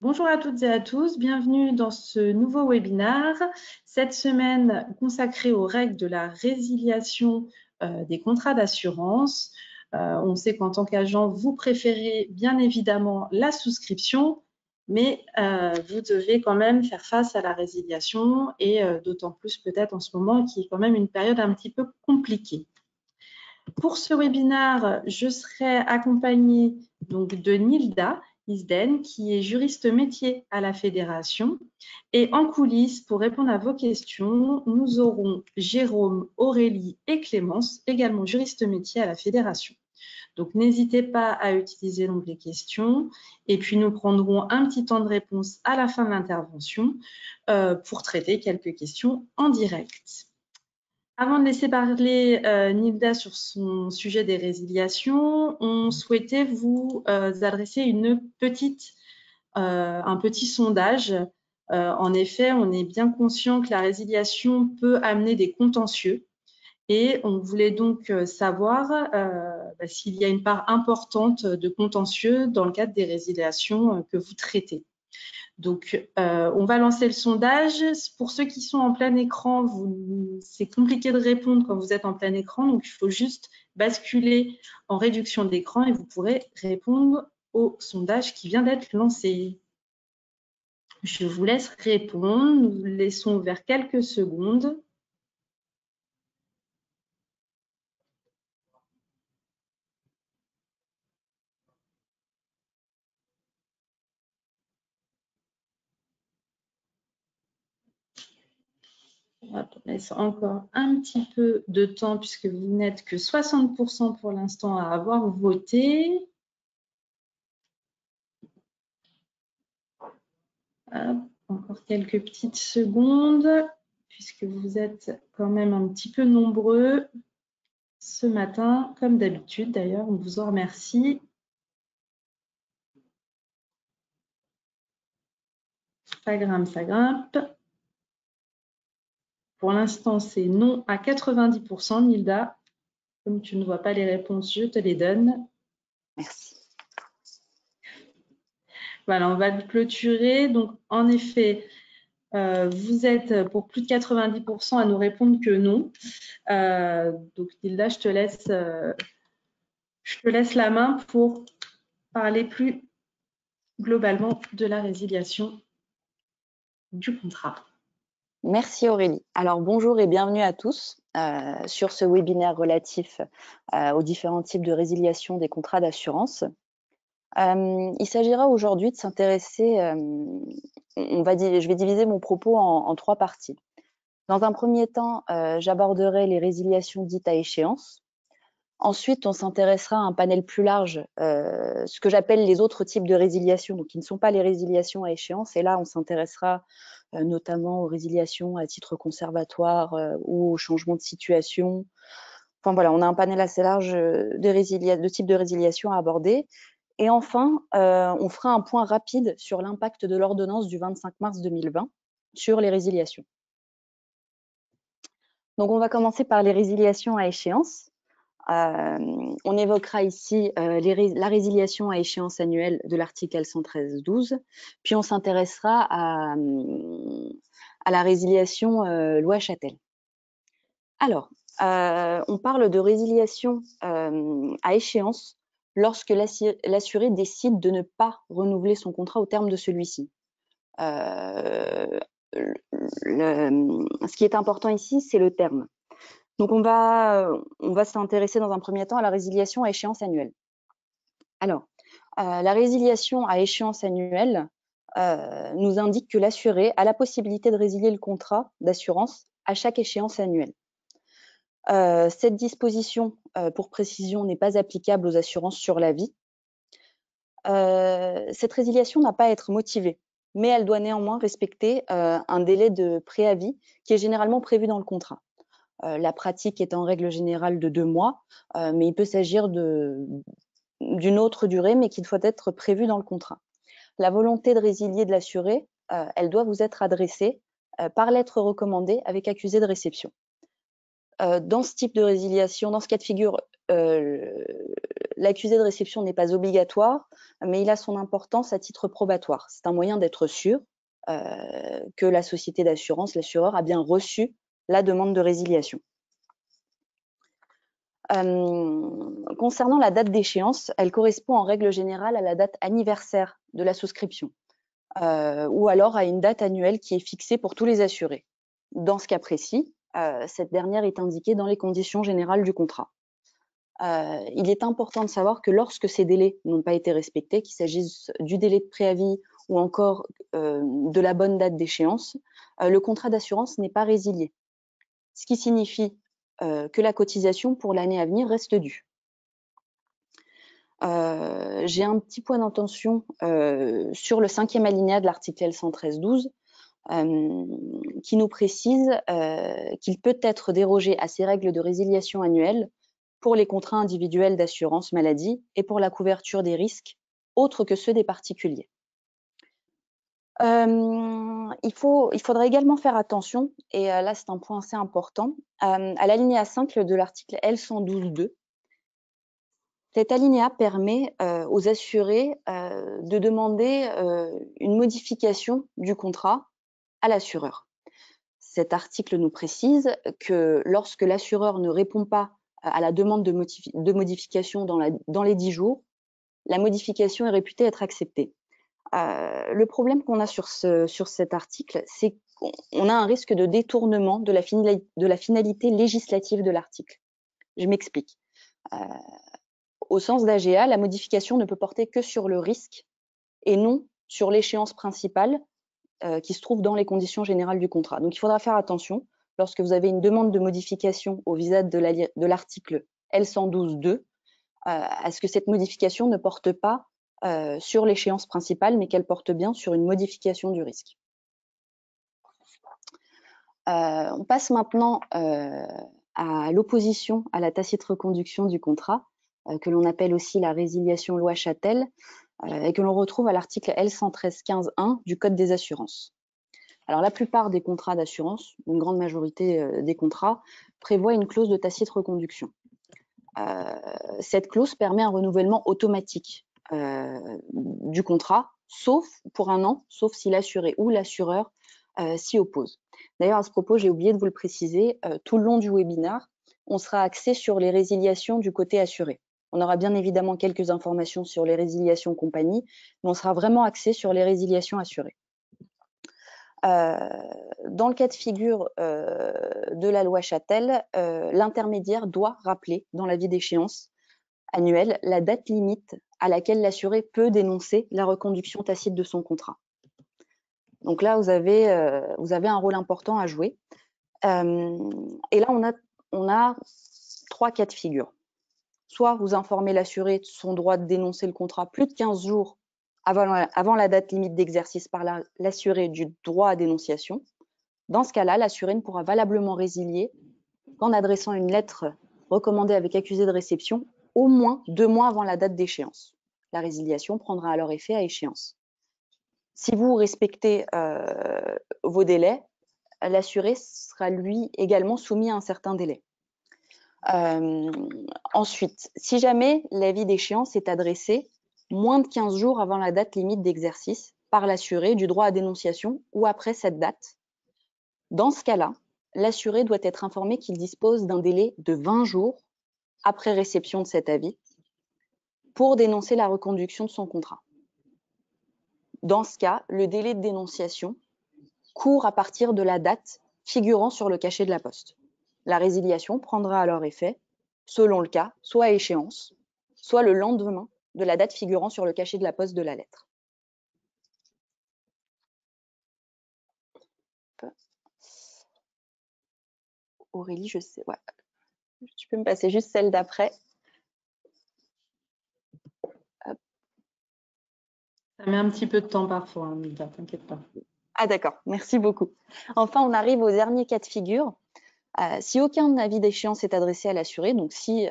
Bonjour à toutes et à tous, bienvenue dans ce nouveau webinaire, cette semaine consacrée aux règles de la résiliation des contrats d'assurance. On sait qu'en tant qu'agent, vous préférez bien évidemment la souscription, mais vous devez quand même faire face à la résiliation et d'autant plus peut-être en ce moment qui est quand même une période un petit peu compliquée. Pour ce webinaire, je serai accompagnée donc de Nilda Isden, qui est juriste métier à la Fédération. Et en coulisses, pour répondre à vos questions, nous aurons Jérôme, Aurélie et Clémence, également juriste métier à la Fédération. Donc, n'hésitez pas à utiliser l'onglet questions. Et puis, nous prendrons un petit temps de réponse à la fin de l'intervention pour traiter quelques questions en direct. Avant de laisser parler Nilda sur son sujet des résiliations, on souhaitait vous adresser un petit sondage. En effet, on est bien conscient que la résiliation peut amener des contentieux et on voulait donc savoir s'il y a une part importante de contentieux dans le cadre des résiliations que vous traitez. Donc, on va lancer le sondage. Pour ceux qui sont en plein écran, c'est compliqué de répondre quand vous êtes en plein écran. Donc, il faut juste basculer en réduction d'écran et vous pourrez répondre au sondage qui vient d'être lancé. Je vous laisse répondre. Nous vous laissons ouvert quelques secondes. On laisse encore un petit peu de temps puisque vous n'êtes que 60% pour l'instant à avoir voté. Hop, encore quelques petites secondes puisque vous êtes quand même un petit peu nombreux ce matin, comme d'habitude d'ailleurs, on vous en remercie. Ça grimpe, ça grimpe. Pour l'instant, c'est non à 90%, Nilda. Comme tu ne vois pas les réponses, je te les donne. Merci. Voilà, on va clôturer. Donc, en effet, vous êtes pour plus de 90% à nous répondre que non. Donc, Nilda, je te laisse la main pour parler plus globalement de la résiliation du contrat. Merci Aurélie. Alors bonjour et bienvenue à tous sur ce webinaire relatif aux différents types de résiliation des contrats d'assurance. Il s'agira aujourd'hui de s'intéresser, je vais diviser mon propos en trois parties. Dans un premier temps, j'aborderai les résiliations dites à échéance. Ensuite, on s'intéressera à un panel plus large, ce que j'appelle les autres types de résiliation, donc qui ne sont pas les résiliations à échéance. Et là, on s'intéressera notamment aux résiliations à titre conservatoire ou au changement de situation. Enfin voilà, on a un panel assez large de types de résiliation à aborder. Et enfin, on fera un point rapide sur l'impact de l'ordonnance du 25 mars 2020 sur les résiliations. Donc, on va commencer par les résiliations à échéance. On évoquera ici la résiliation à échéance annuelle de l'article L113-12, puis on s'intéressera à la résiliation loi Châtel. Alors, on parle de résiliation à échéance lorsque l'assuré décide de ne pas renouveler son contrat au terme de celui-ci. Ce qui est important ici, c'est le terme. Donc, on va s'intéresser dans un premier temps à la résiliation à échéance annuelle. Alors, la résiliation à échéance annuelle nous indique que l'assuré a la possibilité de résilier le contrat d'assurance à chaque échéance annuelle. Cette disposition, pour précision, n'est pas applicable aux assurances sur la vie. Cette résiliation n'a pas à être motivée, mais elle doit néanmoins respecter un délai de préavis qui est généralement prévu dans le contrat. La pratique est en règle générale de 2 mois, mais il peut s'agir d'une autre durée, mais qui doit être prévue dans le contrat. La volonté de résilier de l'assuré, elle doit vous être adressée par lettre recommandée avec accusé de réception. Dans ce type de résiliation, dans ce cas de figure, l'accusé de réception n'est pas obligatoire, mais il a son importance à titre probatoire. C'est un moyen d'être sûr que la société d'assurance, l'assureur, a bien reçu la demande de résiliation. Concernant la date d'échéance, elle correspond en règle générale à la date anniversaire de la souscription ou alors à une date annuelle qui est fixée pour tous les assurés. Dans ce cas précis, cette dernière est indiquée dans les conditions générales du contrat. Il est important de savoir que lorsque ces délais n'ont pas été respectés, qu'il s'agisse du délai de préavis ou encore de la bonne date d'échéance, le contrat d'assurance n'est pas résilié, ce qui signifie que la cotisation pour l'année à venir reste due. J'ai un petit point d'intention sur le 5e alinéa de l'article L113-12 qui nous précise qu'il peut être dérogé à ces règles de résiliation annuelle pour les contrats individuels d'assurance maladie et pour la couverture des risques autres que ceux des particuliers. Il faudra également faire attention, et là c'est un point assez important, à l'alinéa 5 de l'article L112.2. Cet alinéa permet aux assurés de demander une modification du contrat à l'assureur. Cet article nous précise que lorsque l'assureur ne répond pas à la demande de modification dans les 10 jours, la modification est réputée être acceptée. Le problème qu'on a sur cet article, c'est qu'on a un risque de détournement de la finalité législative de l'article. Je m'explique. Au sens d'AGA, la modification ne peut porter que sur le risque et non sur l'échéance principale qui se trouve dans les conditions générales du contrat. Donc il faudra faire attention lorsque vous avez une demande de modification au visage de l'article L112.2 à ce que cette modification ne porte pas sur l'échéance principale, mais qu'elle porte bien sur une modification du risque. On passe maintenant à l'opposition à la tacite reconduction du contrat, que l'on appelle aussi la résiliation loi Châtel, et que l'on retrouve à l'article L113-15.1 du Code des assurances. Alors, la plupart des contrats d'assurance, une grande majorité des contrats, prévoient une clause de tacite reconduction. Cette clause permet un renouvellement automatique du contrat, sauf pour 1 an, sauf si l'assuré ou l'assureur s'y oppose. D'ailleurs, à ce propos, j'ai oublié de vous le préciser, tout le long du webinaire, on sera axé sur les résiliations du côté assuré. On aura bien évidemment quelques informations sur les résiliations compagnie, mais on sera vraiment axé sur les résiliations assurées. Dans le cas de figure de la loi Châtel, l'intermédiaire doit rappeler dans l'avis d'échéance annuel la date limite à laquelle l'assuré peut dénoncer la reconduction tacite de son contrat. Donc là, vous avez un rôle important à jouer. Et là, on a 3 cas de figure. Soit vous informez l'assuré de son droit de dénoncer le contrat plus de 15 jours avant la date limite d'exercice par l'assuré du droit à dénonciation. Dans ce cas-là, l'assuré ne pourra valablement résilier qu'en adressant une lettre recommandée avec accusé de réception au moins 2 mois avant la date d'échéance. La résiliation prendra alors effet à échéance. Si vous respectez vos délais, l'assuré sera lui également soumis à un certain délai. Ensuite, si jamais l'avis d'échéance est adressé moins de 15 jours avant la date limite d'exercice par l'assuré du droit à dénonciation ou après cette date, dans ce cas-là, l'assuré doit être informé qu'il dispose d'un délai de 20 jours après réception de cet avis pour dénoncer la reconduction de son contrat. Dans ce cas, le délai de dénonciation court à partir de la date figurant sur le cachet de la poste. La résiliation prendra alors effet, selon le cas, soit à échéance, soit le lendemain de la date figurant sur le cachet de la poste de la lettre. Aurélie, je sais, ouais. Tu peux me passer juste celle d'après. Ça met un petit peu de temps parfois, hein, Mika, t'inquiète pas. Ah d'accord, merci beaucoup. Enfin, on arrive au dernier cas de figure. Si aucun avis d'échéance est adressé à l'assuré, donc si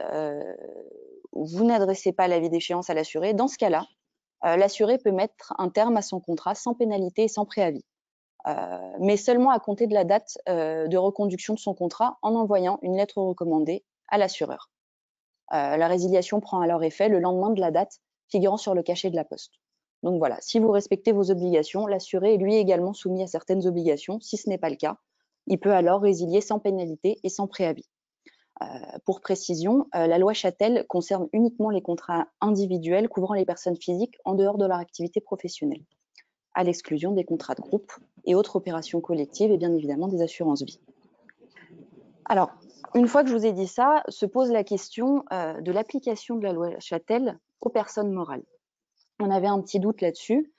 vous n'adressez pas l'avis d'échéance à l'assuré, dans ce cas-là, l'assuré peut mettre un terme à son contrat sans pénalité et sans préavis, mais seulement à compter de la date de reconduction de son contrat en envoyant une lettre recommandée à l'assureur. La résiliation prend alors effet le lendemain de la date figurant sur le cachet de la poste. Donc voilà, si vous respectez vos obligations, l'assuré est lui également soumis à certaines obligations. Si ce n'est pas le cas, il peut alors résilier sans pénalité et sans préavis. Pour précision, la loi Châtel concerne uniquement les contrats individuels couvrant les personnes physiques en dehors de leur activité professionnelle, à l'exclusion des contrats de groupe et autres opérations collectives et bien évidemment des assurances vie. Alors, une fois que je vous ai dit ça, se pose la question de l'application de la loi Châtel aux personnes morales. On avait un petit doute là-dessus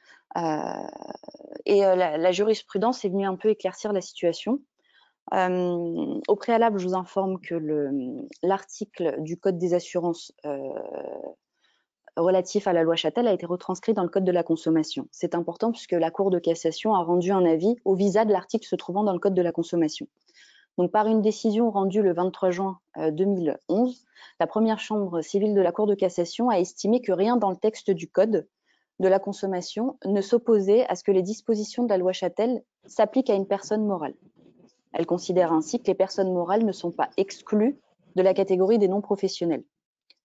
et la jurisprudence est venue un peu éclaircir la situation. Au préalable, je vous informe que l'article du Code des assurances relatif à la loi Châtel a été retranscrit dans le Code de la consommation. C'est important puisque la Cour de cassation a rendu un avis au visa de l'article se trouvant dans le Code de la consommation. Donc, par une décision rendue le 23 juin 2011, la première chambre civile de la Cour de cassation a estimé que rien dans le texte du Code de la consommation ne s'opposait à ce que les dispositions de la loi Châtel s'appliquent à une personne morale. Elle considère ainsi que les personnes morales ne sont pas exclues de la catégorie des non-professionnels.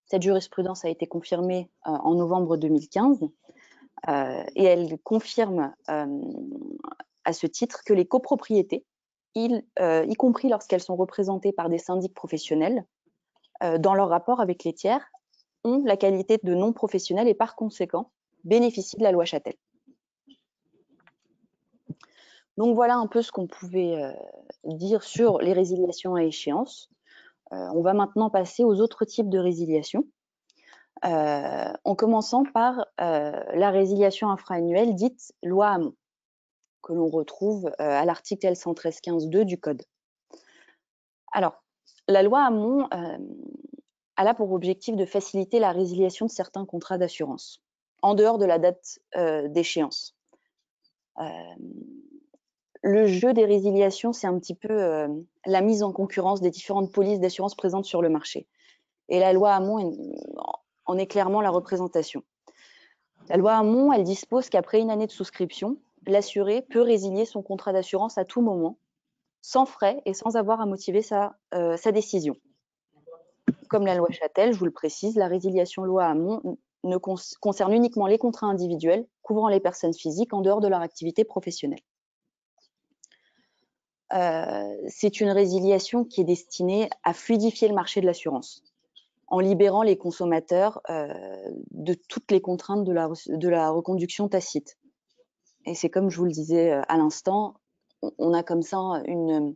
Cette jurisprudence a été confirmée en novembre 2015 et elle confirme à ce titre que les copropriétés, y compris lorsqu'elles sont représentées par des syndics professionnels, dans leur rapport avec les tiers, ont la qualité de non-professionnels et par conséquent bénéficient de la loi Châtel. Donc voilà un peu ce qu'on pouvait dire sur les résiliations à échéance. On va maintenant passer aux autres types de résiliation, en commençant par la résiliation infra-annuelle dite loi Hamon, que l'on retrouve à l'article L113-15-2 du Code. Alors, la loi Hamon a pour objectif de faciliter la résiliation de certains contrats d'assurance, en dehors de la date d'échéance. Le jeu des résiliations, c'est un petit peu la mise en concurrence des différentes polices d'assurance présentes sur le marché. Et la loi Hamon en est clairement la représentation. La loi Hamon, elle dispose qu'après une année de souscription, l'assuré peut résilier son contrat d'assurance à tout moment, sans frais et sans avoir à motiver sa décision. Comme la loi Châtel, je vous le précise, la résiliation loi Hamon concerne uniquement les contrats individuels couvrant les personnes physiques en dehors de leur activité professionnelle. C'est une résiliation qui est destinée à fluidifier le marché de l'assurance, en libérant les consommateurs de toutes les contraintes de la reconduction tacite. Et c'est comme je vous le disais à l'instant, on a comme ça une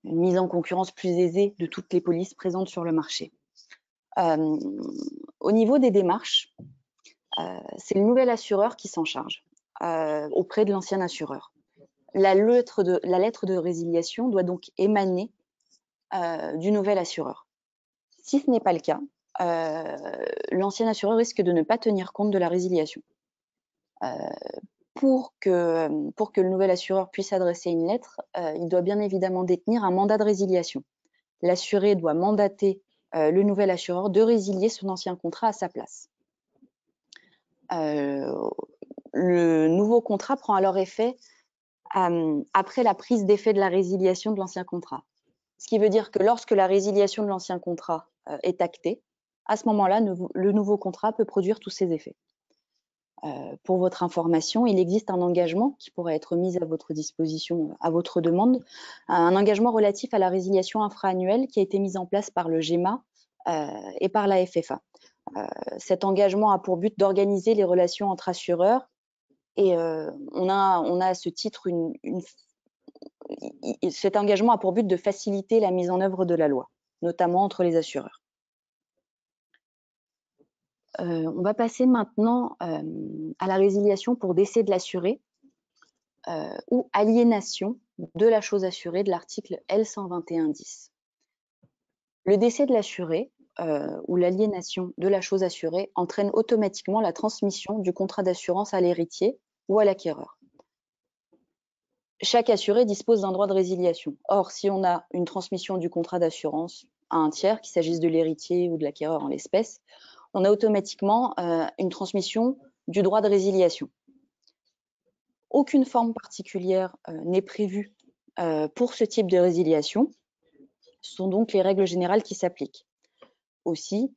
mise en concurrence plus aisée de toutes les polices présentes sur le marché. Au niveau des démarches, c'est le nouvel assureur qui s'en charge auprès de l'ancien assureur. La lettre de résiliation doit donc émaner du nouvel assureur. Si ce n'est pas le cas, l'ancien assureur risque de ne pas tenir compte de la résiliation. Pour que le nouvel assureur puisse adresser une lettre, il doit bien évidemment détenir un mandat de résiliation. L'assuré doit mandater le nouvel assureur de résilier son ancien contrat à sa place. Le nouveau contrat prend alors effet après la prise d'effet de la résiliation de l'ancien contrat. Ce qui veut dire que lorsque la résiliation de l'ancien contrat est actée, à ce moment-là, le nouveau contrat peut produire tous ses effets. Pour votre information, il existe un engagement qui pourrait être mis à votre disposition à votre demande, un engagement relatif à la résiliation infra-annuelle qui a été mis en place par le GEMA et par la FFA. Cet engagement a pour but d'organiser les relations entre assureurs et on a à ce titre cet engagement a pour but de faciliter la mise en œuvre de la loi, notamment entre les assureurs. On va passer maintenant à la résiliation pour décès de l'assuré ou aliénation de la chose assurée de l'article L121-10. Le décès de l'assuré ou l'aliénation de la chose assurée entraîne automatiquement la transmission du contrat d'assurance à l'héritier ou à l'acquéreur. Chaque assuré dispose d'un droit de résiliation. Or, si on a une transmission du contrat d'assurance à un tiers, qu'il s'agisse de l'héritier ou de l'acquéreur en l'espèce, on a automatiquement une transmission du droit de résiliation. Aucune forme particulière n'est prévue pour ce type de résiliation. Ce sont donc les règles générales qui s'appliquent. Aussi,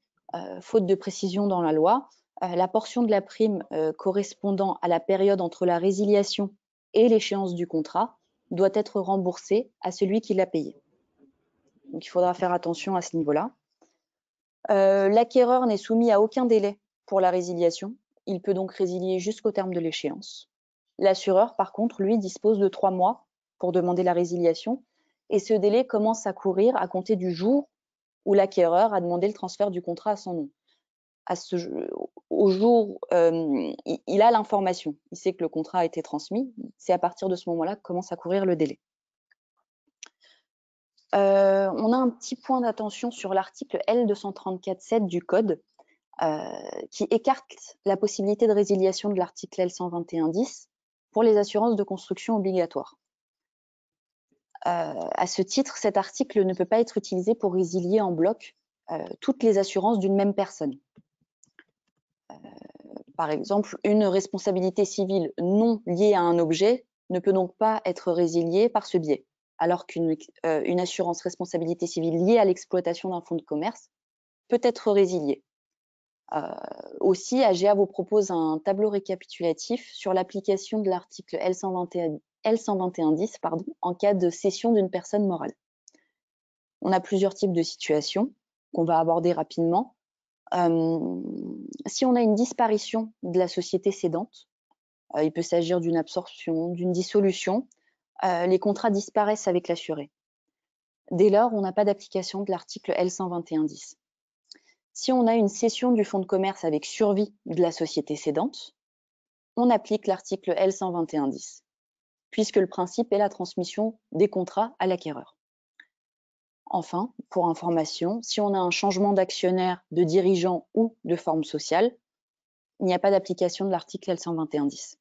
faute de précision dans la loi, la portion de la prime correspondant à la période entre la résiliation et l'échéance du contrat doit être remboursée à celui qui l'a payé. Donc, il faudra faire attention à ce niveau-là. L'acquéreur n'est soumis à aucun délai pour la résiliation. Il peut donc résilier jusqu'au terme de l'échéance. L'assureur, par contre, lui, dispose de 3 mois pour demander la résiliation et ce délai commence à courir à compter du jour où l'acquéreur a demandé le transfert du contrat à son nom. Au jour, il a l'information, il sait que le contrat a été transmis, c'est à partir de ce moment-là que commence à courir le délai. On a un petit point d'attention sur l'article L234.7 du Code qui écarte la possibilité de résiliation de l'article L121.10 pour les assurances de construction obligatoires. À ce titre, cet article ne peut pas être utilisé pour résilier en bloc toutes les assurances d'une même personne. Par exemple, une responsabilité civile non liée à un objet ne peut donc pas être résiliée par ce biais, alors qu'une assurance responsabilité civile liée à l'exploitation d'un fonds de commerce peut être résiliée. Aussi, AGA vous propose un tableau récapitulatif sur l'application de l'article L121.10 en cas de cession d'une personne morale. On a plusieurs types de situations qu'on va aborder rapidement. Si on a une disparition de la société cédante, il peut s'agir d'une absorption, d'une dissolution, les contrats disparaissent avec l'assuré. Dès lors, on n'a pas d'application de l'article L121.10. Si on a une cession du fonds de commerce avec survie de la société cédante, on applique l'article L121.10, puisque le principe est la transmission des contrats à l'acquéreur. Enfin, pour information, si on a un changement d'actionnaire, de dirigeant ou de forme sociale, il n'y a pas d'application de l'article L121.10.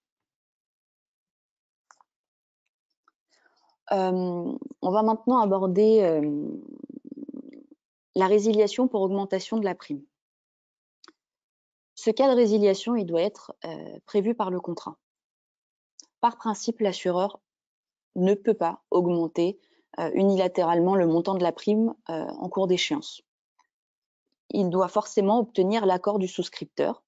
On va maintenant aborder la résiliation pour augmentation de la prime. Ce cas de résiliation, il doit être prévu par le contrat. Par principe, l'assureur ne peut pas augmenter unilatéralement le montant de la prime en cours d'échéance. Il doit forcément obtenir l'accord du souscripteur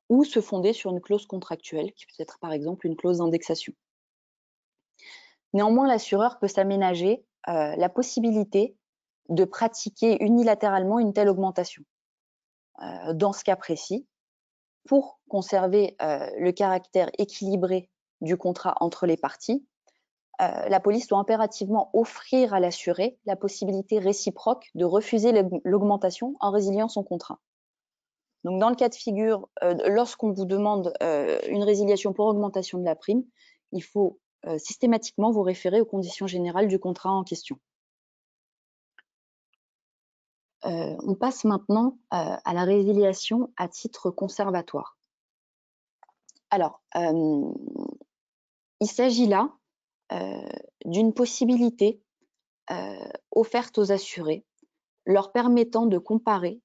ou se fonder sur une clause contractuelle, qui peut être par exemple une clause d'indexation. Néanmoins, l'assureur peut s'aménager la possibilité de pratiquer unilatéralement une telle augmentation. Dans ce cas précis, pour conserver le caractère équilibré du contrat entre les parties, la police doit impérativement offrir à l'assuré la possibilité réciproque de refuser l'augmentation en résiliant son contrat. Donc, dans le cas de figure, lorsqu'on vous demande une résiliation pour augmentation de la prime, il faut systématiquement vous référer aux conditions générales du contrat en question. On passe maintenant à la résiliation à titre conservatoire. Alors, il s'agit là d'une possibilité offerte aux assurés, leur permettant de comparer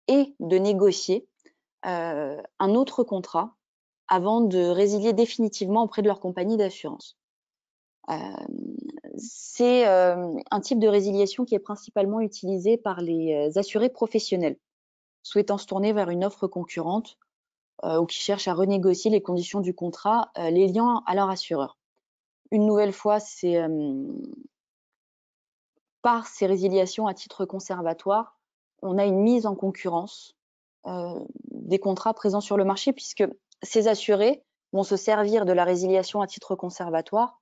et de négocier un autre contrat avant de résilier définitivement auprès de leur compagnie d'assurance. C'est un type de résiliation qui est principalement utilisé par les assurés professionnels souhaitant se tourner vers une offre concurrente ou qui cherchent à renégocier les conditions du contrat les liant à leur assureur. Une nouvelle fois, c'est par ces résiliations à titre conservatoire, on a une mise en concurrence des contrats présents sur le marché puisque ces assurés vont se servir de la résiliation à titre conservatoire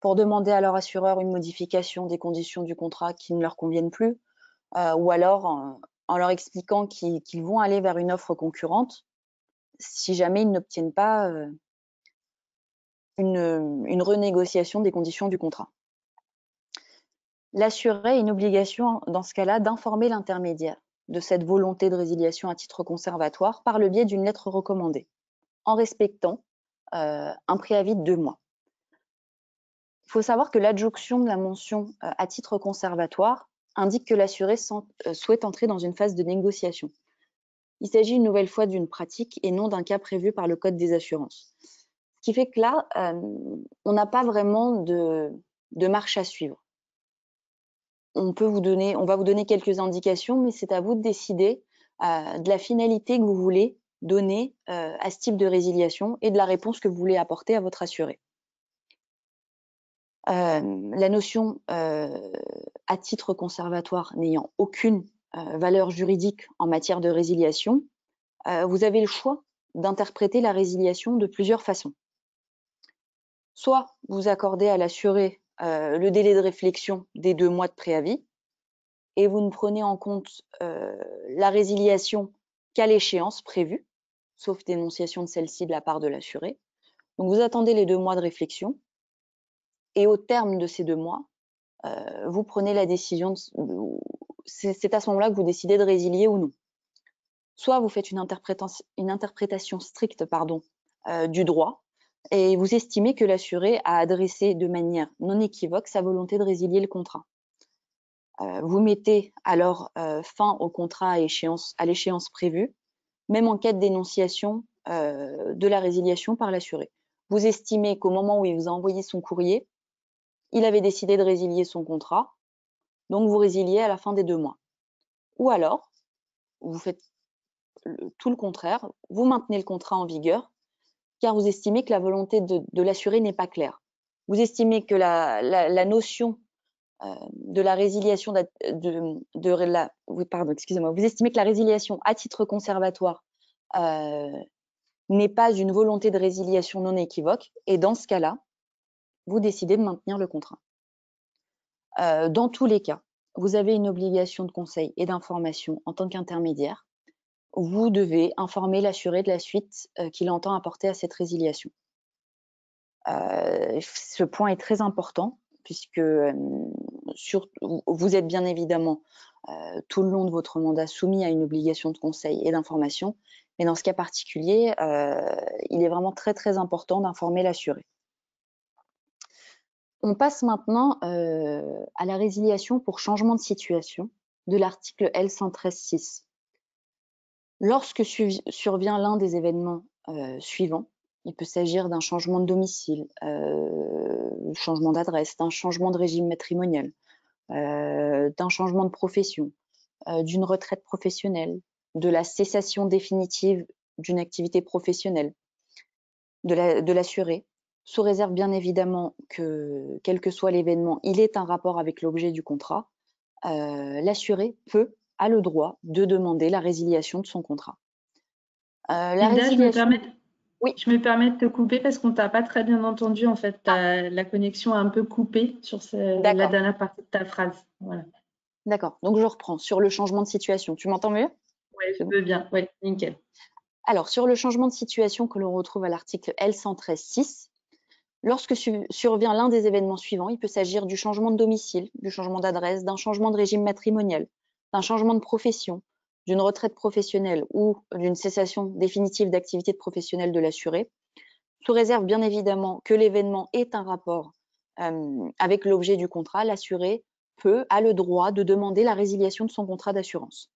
pour demander à leur assureur une modification des conditions du contrat qui ne leur conviennent plus ou alors en leur expliquant qu'ils vont aller vers une offre concurrente si jamais ils n'obtiennent pas une renégociation des conditions du contrat. L'assuré a une obligation, dans ce cas-là, d'informer l'intermédiaire de cette volonté de résiliation à titre conservatoire par le biais d'une lettre recommandée, en respectant un préavis de 2 mois. Il faut savoir que l'adjonction de la mention à titre conservatoire indique que l'assuré souhaite entrer dans une phase de négociation. Il s'agit une nouvelle fois d'une pratique et non d'un cas prévu par le Code des assurances. Ce qui fait que là, on n'a pas vraiment de marche à suivre. On va vous donner quelques indications, mais c'est à vous de décider de la finalité que vous voulez donner à ce type de résiliation et de la réponse que vous voulez apporter à votre assuré. La notion à titre conservatoire n'ayant aucune valeur juridique en matière de résiliation, vous avez le choix d'interpréter la résiliation de plusieurs façons. Soit vous accordez à l'assuré le délai de réflexion des 2 mois de préavis et vous ne prenez en compte la résiliation qu'à l'échéance prévue, sauf dénonciation de celle-ci de la part de l'assuré. Donc vous attendez les 2 mois de réflexion et au terme de ces 2 mois, vous prenez la décision, c'est à ce moment-là que vous décidez de résilier ou non. Soit vous faites une interprétation stricte du droit et vous estimez que l'assuré a adressé de manière non équivoque sa volonté de résilier le contrat. Vous mettez alors fin au contrat à l'échéance prévue, même en cas de dénonciation de la résiliation par l'assuré. Vous estimez qu'au moment où il vous a envoyé son courrier, il avait décidé de résilier son contrat, donc vous résiliez à la fin des 2 mois. Ou alors, vous faites tout le contraire, vous maintenez le contrat en vigueur, car vous estimez que la volonté de l'assuré n'est pas claire. Vous estimez que la notion de la résiliation vous estimez que la résiliation à titre conservatoire n'est pas une volonté de résiliation non équivoque, et dans ce cas-là, vous décidez de maintenir le contrat. Dans tous les cas, vous avez une obligation de conseil et d'information en tant qu'intermédiaire. Vous devez informer l'assuré de la suite qu'il entend apporter à cette résiliation. Ce point est très important puisque vous êtes bien évidemment tout le long de votre mandat soumis à une obligation de conseil et d'information, mais dans ce cas particulier, il est vraiment très très important d'informer l'assuré. On passe maintenant à la résiliation pour changement de situation de l'article L113.6. Lorsque survient l'un des événements suivants, il peut s'agir d'un changement de domicile, changement d'adresse, d'un changement de régime matrimonial, d'un changement de profession, d'une retraite professionnelle, de la cessation définitive d'une activité professionnelle, de l'assuré, sous réserve bien évidemment que, quel que soit l'événement, il ait un rapport avec l'objet du contrat, l'assuré a le droit de demander la résiliation de son contrat. Hilda, Oui. Je me permets de te couper parce qu'on t'a pas très bien entendu. En fait, la connexion a un peu coupé sur la dernière partie de ta phrase. Voilà. D'accord. Donc, je reprends sur le changement de situation. Tu m'entends mieux? Oui, je veux bien. Oui, nickel. Alors, sur le changement de situation que l'on retrouve à l'article L113.6, lorsque survient l'un des événements suivants, il peut s'agir du changement de domicile, du changement d'adresse, d'un changement de régime matrimonial, d'un changement de profession, d'une retraite professionnelle ou d'une cessation définitive d'activité professionnelle de l'assuré, sous réserve bien évidemment que l'événement ait un rapport avec l'objet du contrat, l'assuré a le droit de demander la résiliation de son contrat d'assurance.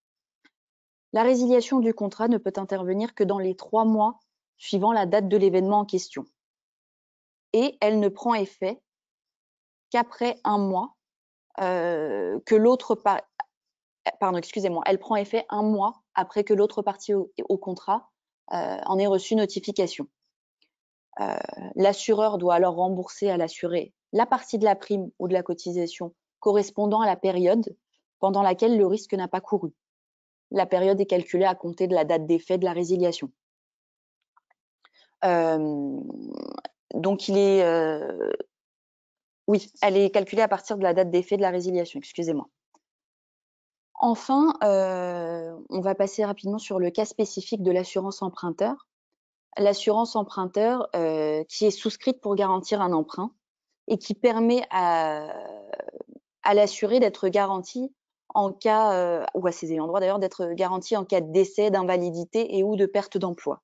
La résiliation du contrat ne peut intervenir que dans les 3 mois suivant la date de l'événement en question. Et elle ne prend effet qu'après 1 mois elle prend effet 1 mois après que l'autre partie au contrat en ait reçu notification. L'assureur doit alors rembourser à l'assuré la partie de la prime ou de la cotisation correspondant à la période pendant laquelle le risque n'a pas couru. La période est calculée à compter de la date d'effet de la résiliation. Donc, oui, elle est calculée à partir de la date d'effet de la résiliation, excusez-moi. Enfin, on va passer rapidement sur le cas spécifique de l'assurance emprunteur. L'assurance emprunteur qui est souscrite pour garantir un emprunt et qui permet à l'assuré d'être garanti en cas, ou à ses ayants droit d'ailleurs, d'être garanti en cas de décès, d'invalidité et ou de perte d'emploi.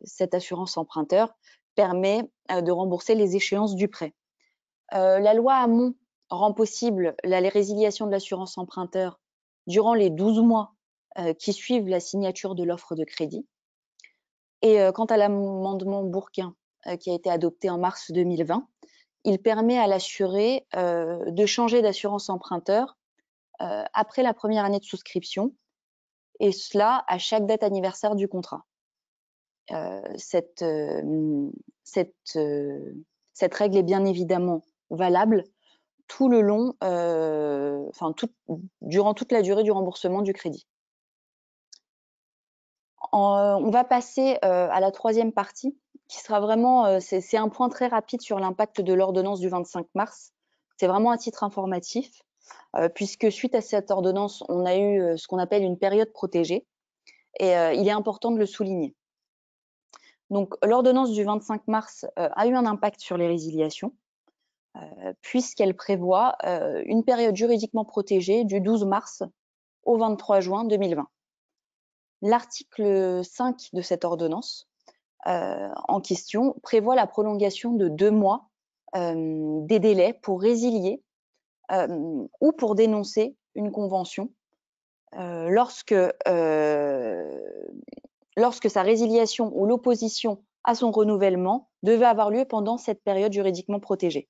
Cette assurance emprunteur permet de rembourser les échéances du prêt. La loi Hamon rend possible la résiliation de l'assurance emprunteur durant les 12 mois qui suivent la signature de l'offre de crédit. Et quant à l'amendement Bourquin qui a été adopté en mars 2020, il permet à l'assuré de changer d'assurance emprunteur après la première année de souscription et cela à chaque date anniversaire du contrat. Cette règle est bien évidemment valable tout le long, durant toute la durée du remboursement du crédit. On va passer à la troisième partie, qui sera vraiment, c'est un point très rapide sur l'impact de l'ordonnance du 25 mars. C'est vraiment un titre informatif, puisque suite à cette ordonnance, on a eu ce qu'on appelle une période protégée, et il est important de le souligner. Donc, l'ordonnance du 25 mars a eu un impact sur les résiliations, puisqu'elle prévoit une période juridiquement protégée du 12 mars au 23 juin 2020. L'article 5 de cette ordonnance en question prévoit la prolongation de 2 mois des délais pour résilier ou pour dénoncer une convention lorsque sa résiliation ou l'opposition à son renouvellement devait avoir lieu pendant cette période juridiquement protégée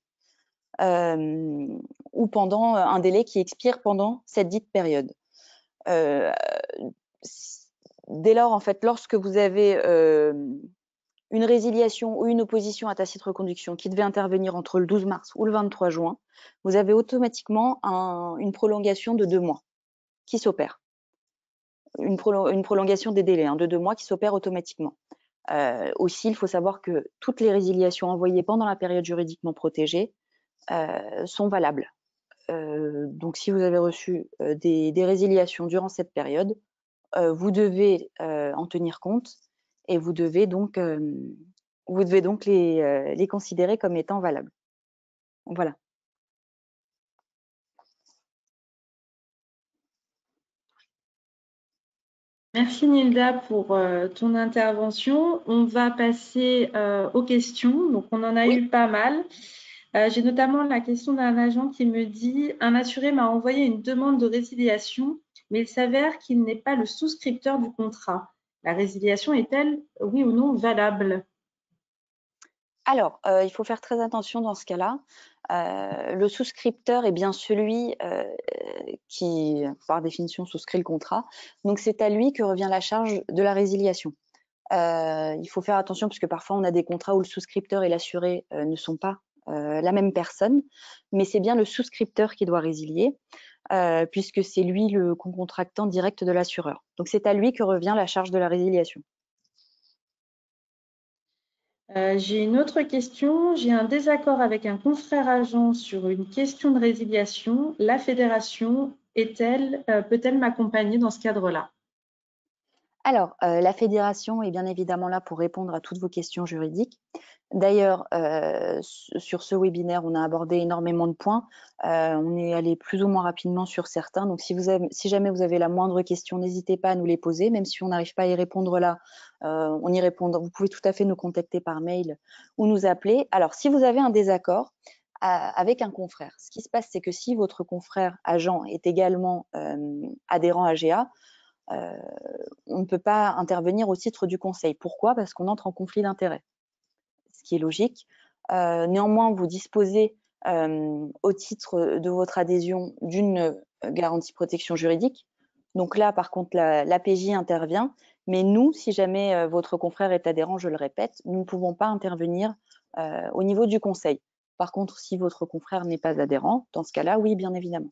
ou pendant un délai qui expire pendant cette dite période. Dès lors, en fait, lorsque vous avez une résiliation ou une opposition à tacite reconduction qui devait intervenir entre le 12 mars ou le 23 juin, vous avez automatiquement une prolongation de 2 mois qui s'opère. Une prolongation des délais de 2 mois qui s'opère automatiquement. Aussi, il faut savoir que toutes les résiliations envoyées pendant la période juridiquement protégée sont valables. Donc, si vous avez reçu des résiliations durant cette période, vous devez en tenir compte et vous devez donc les considérer comme étant valables. Voilà. Merci Nilda pour ton intervention. On va passer aux questions. Donc, on en a eu pas mal. J'ai notamment la question d'un agent qui me dit « Un assuré m'a envoyé une demande de résiliation, mais il s'avère qu'il n'est pas le souscripteur du contrat. La résiliation est-elle, oui ou non, valable ?» Alors, il faut faire très attention dans ce cas-là. Le souscripteur est bien celui qui, par définition, souscrit le contrat. Donc, c'est à lui que revient la charge de la résiliation. Il faut faire attention parce que parfois, on a des contrats où le souscripteur et l'assuré ne sont pas la même personne, mais c'est bien le souscripteur qui doit résilier, puisque c'est lui le contractant direct de l'assureur. Donc, c'est à lui que revient la charge de la résiliation. J'ai une autre question. J'ai un désaccord avec un confrère agent sur une question de résiliation. La fédération peut-elle m'accompagner dans ce cadre-là? Alors, la fédération est bien évidemment là pour répondre à toutes vos questions juridiques. D'ailleurs, sur ce webinaire, on a abordé énormément de points. On est allé plus ou moins rapidement sur certains. Donc, si jamais vous avez la moindre question, n'hésitez pas à nous les poser. Même si on n'arrive pas à y répondre là, on y répondra. Vous pouvez tout à fait nous contacter par mail ou nous appeler. Alors, si vous avez un désaccord avec un confrère, ce qui se passe, c'est que si votre confrère agent est également adhérent AGA, on ne peut pas intervenir au titre du conseil. Pourquoi? Parce qu'on entre en conflit d'intérêts, ce qui est logique. Néanmoins, vous disposez au titre de votre adhésion d'une garantie protection juridique. Donc là, par contre, l'APJ intervient. Mais nous, si jamais votre confrère est adhérent, je le répète, nous ne pouvons pas intervenir au niveau du conseil. Par contre, si votre confrère n'est pas adhérent, dans ce cas-là, oui, bien évidemment.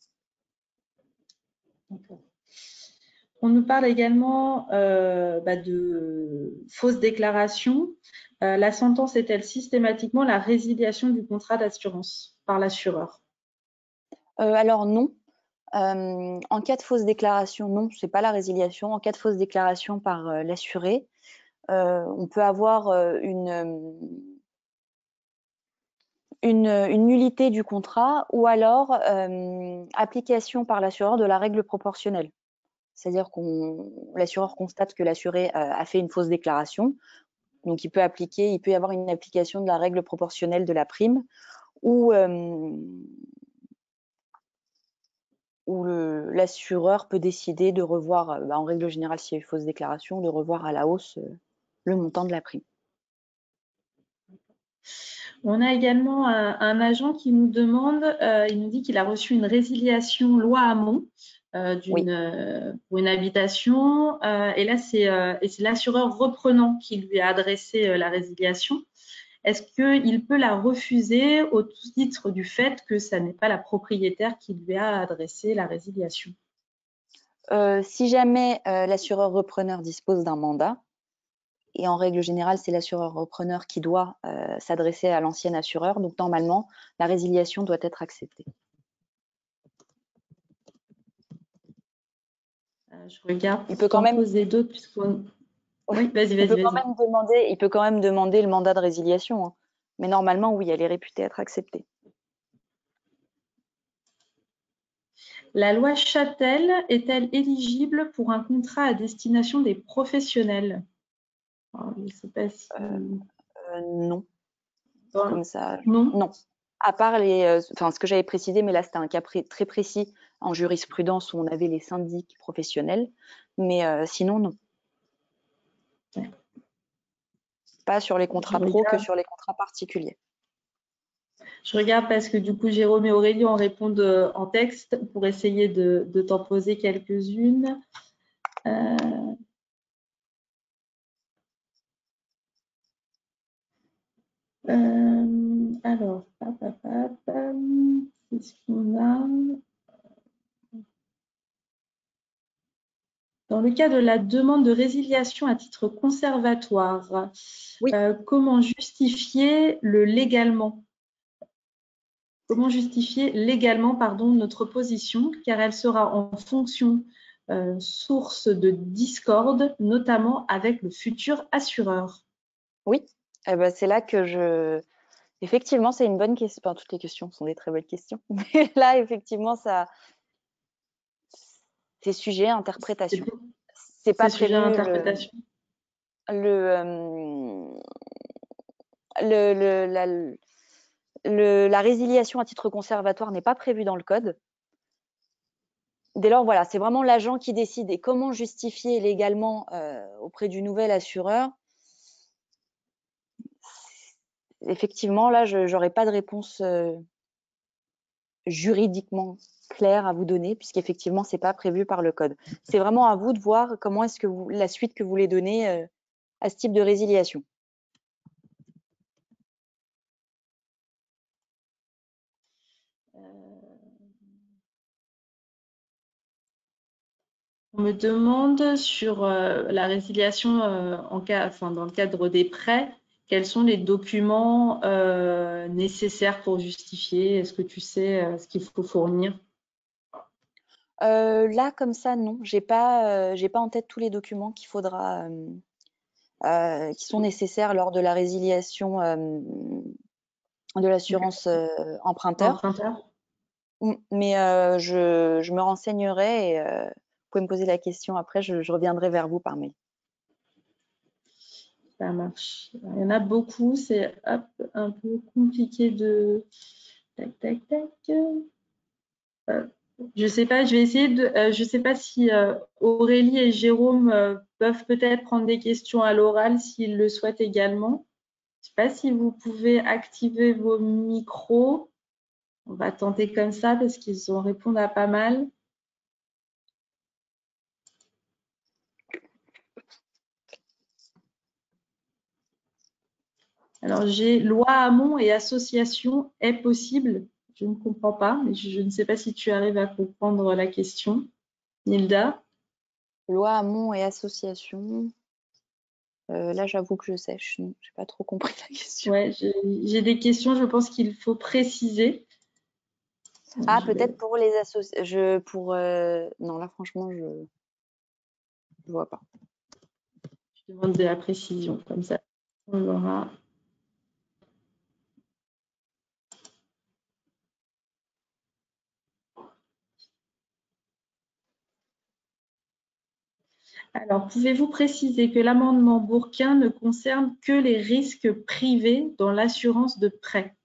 On nous parle également de fausses déclarations. La sentence est-elle systématiquement la résiliation du contrat d'assurance par l'assureur? Alors non. En cas de fausse déclaration, non, ce n'est pas la résiliation. En cas de fausse déclaration par l'assuré, on peut avoir une nullité du contrat ou alors application par l'assureur de la règle proportionnelle. C'est-à-dire l'assureur constate que l'assuré a fait une fausse déclaration, donc il peut y avoir une application de la règle proportionnelle de la prime ou où l'assureur peut décider de revoir, en règle générale s'il y a eu fausse déclaration, de revoir à la hausse le montant de la prime. On a également un agent qui nous demande, il nous dit qu'il a reçu une résiliation loi Hamon pour une habitation. Et là, c'est l'assureur reprenant qui lui a adressé la résiliation. Est-ce qu'il peut la refuser au titre du fait que ça n'est pas la propriétaire qui lui a adressé la résiliation? Si jamais l'assureur repreneur dispose d'un mandat, et en règle générale, c'est l'assureur repreneur qui doit s'adresser à l'ancien assureur, donc normalement, la résiliation doit être acceptée. Je regarde Il peut quand même poser d'autres puisqu'on... Oui, vas-y. Il peut quand même demander le mandat de résiliation, hein. Mais normalement, oui, elle est réputée être acceptée. La loi Châtel est-elle éligible pour un contrat à destination des professionnels? Alors, je ne sais pas si... Non. Comme ça, non. Non. À part ce que j'avais précisé, mais là, c'était un cas très précis en jurisprudence où on avait les syndics professionnels. Mais sinon, non. Ouais. Pas sur les contrats pro que sur les contrats particuliers. Je regarde parce que du coup, Jérôme et Aurélie en répondent en texte pour essayer de t'en poser quelques-unes. Alors, qu'est-ce qu'on a? Dans le cas de la demande de résiliation à titre conservatoire, oui. Comment justifier légalement? Comment justifier légalement, notre position, car elle sera en fonction source de discorde, notamment avec le futur assureur. Oui, c'est là que effectivement, c'est une bonne question. Enfin, toutes les questions sont des très belles questions. Mais là, effectivement, c'est sujet à interprétation. C'est pas prévu. Sujet à interprétation. La résiliation à titre conservatoire n'est pas prévue dans le code. Dès lors, voilà, c'est vraiment l'agent qui décide. Et comment justifier légalement auprès du nouvel assureur? Effectivement, là, je n'aurais pas de réponse juridiquement claire à vous donner, puisqu'effectivement, ce n'est pas prévu par le code. C'est vraiment à vous de voir comment est-ce que la suite que vous voulez donner à ce type de résiliation. On me demande sur la résiliation dans le cadre des prêts, quels sont les documents nécessaires pour justifier? Est-ce que tu sais ce qu'il faut fournir? Là, comme ça, non. J'ai pas en tête tous les documents qu'il faudra, qui sont nécessaires lors de la résiliation de l'assurance emprunteur. Mais je me renseignerai et vous pouvez me poser la question après, je reviendrai vers vous par mail. Ça marche. Il y en a beaucoup, c'est un peu compliqué de... Tac. Je sais pas, je vais essayer de... je sais pas si Aurélie et Jérôme peuvent peut-être prendre des questions à l'oral s'ils le souhaitent également. Je sais pas si vous pouvez activer vos micros. On va tenter comme ça parce qu'ils vont répondre à pas mal. Alors, j'ai loi Hamon et association est possible. Je ne comprends pas, mais je ne sais pas si tu arrives à comprendre la question. Nilda? Loi Hamon et association. Là, j'avoue que je sèche. Je n'ai pas trop compris la question. Ouais, j'ai des questions, je pense qu'il faut préciser. Ah, peut-être pour les associations. Non, là, franchement, je ne vois pas. Je demande de la précision, comme ça, on l'aura. Alors, pouvez-vous préciser que l'amendement Bourquin ne concerne que les risques privés dans l'assurance de prêt?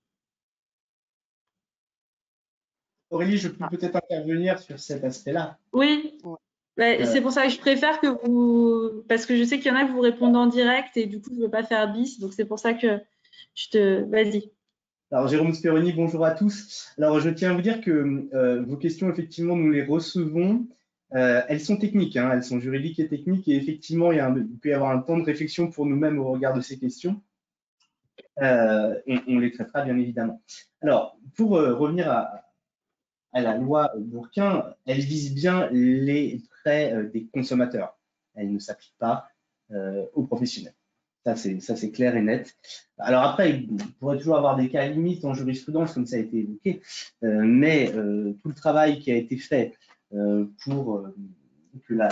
Aurélie, je peux peut-être intervenir sur cet aspect-là. Oui, c'est pour ça que je préfère que vous... Parce que je sais qu'il y en a que vous répondez en direct et du coup, je ne veux pas faire bis. Donc, c'est pour ça que je te... Vas-y. Alors, Jérôme Speroni, bonjour à tous. Alors, je tiens à vous dire que vos questions, effectivement, nous les recevons. Elles sont techniques, hein, elles sont juridiques et techniques, et effectivement, il peut y avoir un temps de réflexion pour nous-mêmes au regard de ces questions. On les traitera, bien évidemment. Alors, pour revenir à la loi Bourquin, elle vise bien les frais des consommateurs. Elle ne s'applique pas aux professionnels. Ça, c'est clair et net. Alors après, il pourrait toujours avoir des cas limites en jurisprudence, comme ça a été évoqué, mais tout le travail qui a été fait pour que la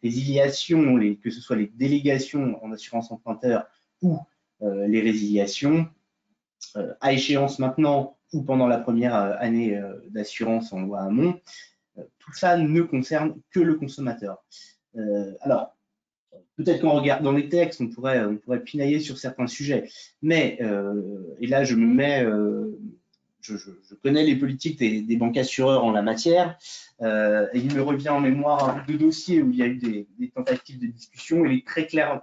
résiliation, que ce soit les délégations en assurance emprunteur ou les résiliations, à échéance maintenant ou pendant la première année d'assurance en loi Hamon, tout ça ne concerne que le consommateur. Alors, peut-être qu'en regardant les textes, on pourrait pinailler sur certains sujets, mais, et là je me mets, je connais les politiques des banques assureurs en la matière, et il me revient en mémoire de dossiers où il y a eu des tentatives de discussion, et il est très clair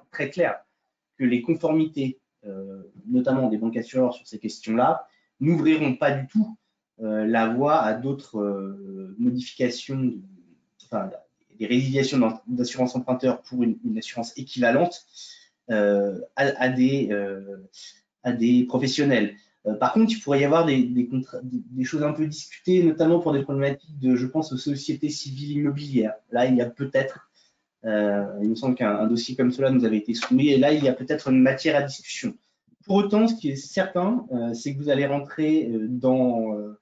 que les conformités, notamment des banques assureurs sur ces questions-là, n'ouvriront pas du tout la voie à d'autres modifications, enfin, des résiliations d'assurance emprunteur pour une assurance équivalente à des professionnels. Par contre, il pourrait y avoir des choses un peu discutées, notamment pour des problématiques je pense, aux sociétés civiles immobilières. Là, il y a peut-être, il me semble qu'un dossier comme cela nous avait été soumis, et là, il y a peut-être une matière à discussion. Pour autant, ce qui est certain, c'est que vous allez rentrer dans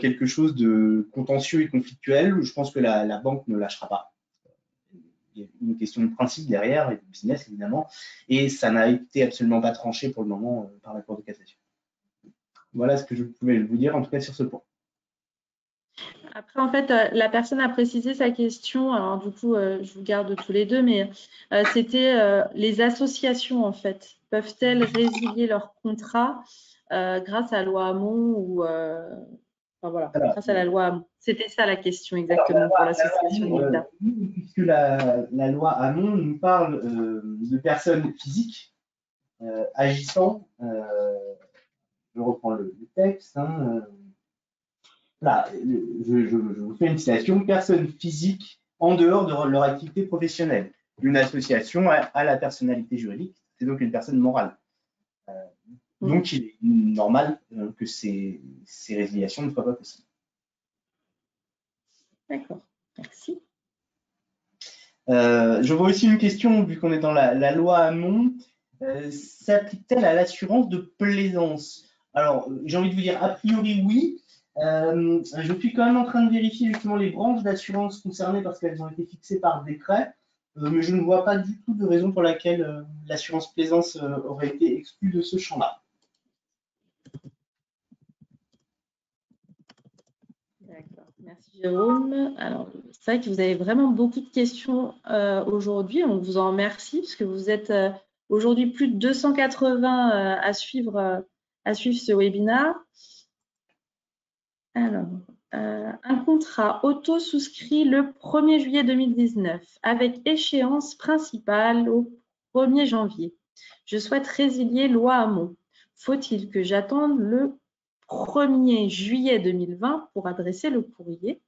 quelque chose de contentieux et conflictuel. Je pense que la banque ne lâchera pas. Il y a une question de principe derrière et de business, évidemment, et ça n'a été absolument pas tranché pour le moment par la Cour de cassation. Voilà ce que je pouvais vous dire, en tout cas sur ce point. Après, en fait, la personne a précisé sa question. Alors, du coup, je vous garde tous les deux, mais c'était les associations, en fait. Peuvent-elles résilier leur contrat grâce à la loi Hamon ou enfin, voilà, Alors, grâce à la loi Hamon? C'était ça la question exactement pour l'association Nilda. Puisque la loi Hamon nous parle de personnes physiques agissant, je reprends le texte, hein, là, je vous fais une citation, personnes physiques en dehors de leur activité professionnelle. Une association a la personnalité juridique, c'est donc une personne morale. Donc, il est normal que ces résiliations ne soient pas possibles. D'accord, merci. Je vois aussi une question, vu qu'on est dans la loi Hamon, s'applique-t-elle à l'assurance de plaisance? Alors, j'ai envie de vous dire, a priori, oui. Je suis quand même en train de vérifier justement les branches d'assurance concernées parce qu'elles ont été fixées par décret, mais je ne vois pas du tout de raison pour laquelle l'assurance plaisance aurait été exclue de ce champ-là. D'accord, merci Jérôme. Alors, c'est vrai que vous avez vraiment beaucoup de questions aujourd'hui. On vous en remercie parce que vous êtes aujourd'hui plus de 280 à suivre ce webinaire. Alors, un contrat auto-souscrit le 1er juillet 2019 avec échéance principale au 1er janvier. Je souhaite résilier loi Hamon. Faut-il que j'attende le 1er juillet 2020 pour adresser le courrier